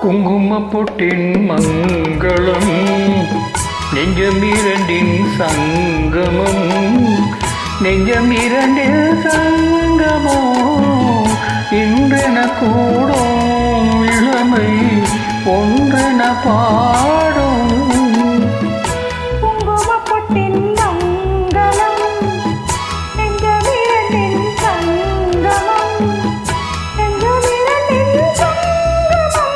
குங்குமப்பொட்டின் மங்களம் நெஞ்சமிரண்டின் சங்கமம் நெஞ்சமிரண்டில் சங்கமோ இன்றென கூடும் இளமை ஒன்றென பாடும் குங்குமப்பொட்டின் மங்களம் நெஞ்சமிரண்டின் சங்கமம் நெஞ்சமிரண்டின் சங்கமம்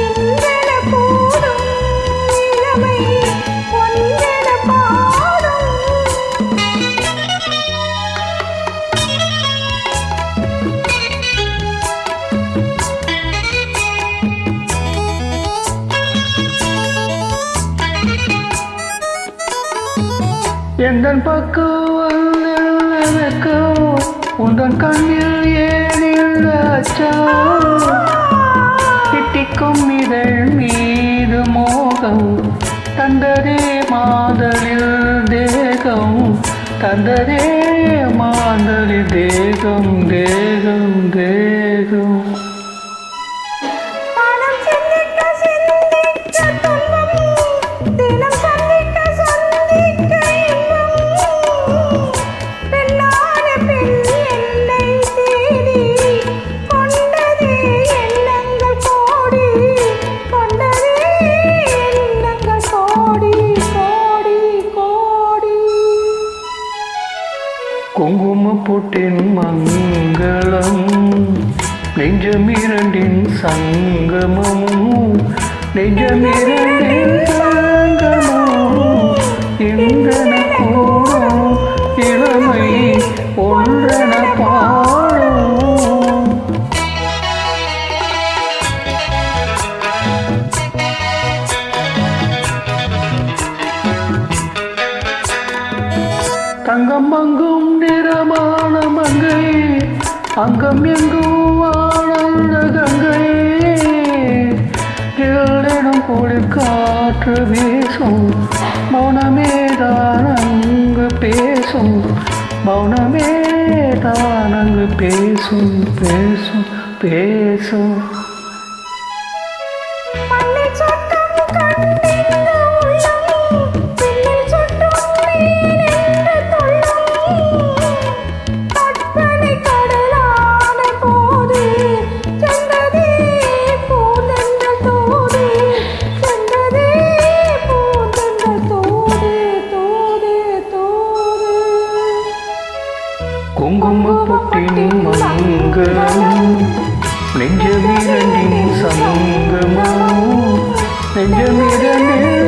இன்றென கூடும் இளமை ஒன்றென பாடும். எந்தன் பக்கம் உந்தன் கண்ணில் ஏனில் அச்சம் திட்டிக்கும் இதழ் மீது மோகம் தந்ததே மாதலில் தேகம் தந்ததே மாதலில் தேகம் தேகம் தேகம் குங்குமப்பொட்டின் மங்களம் நெஞ்சமிரண்டின் சங்கமம் நெஞ்சமிரண்டின் சங்கமம் இன்றென கூடும் இளமை ஒன்றென பாடும். தங்கம் மங்கும் நிறமான மங்கை அங்கம் எங்கும் ஆனந்த கங்கை எனும் குளிர் காற்று வீசும் மௌனமே தான் அங்கு பேசும் மௌனமே தான் அங்கு பேசும் பேசும் பேசும். குங்குமப்பொட்டின் மங்களம் நெஞ்சமிரண்டின் சங்கமம் நெஞ்சமிரண்டின்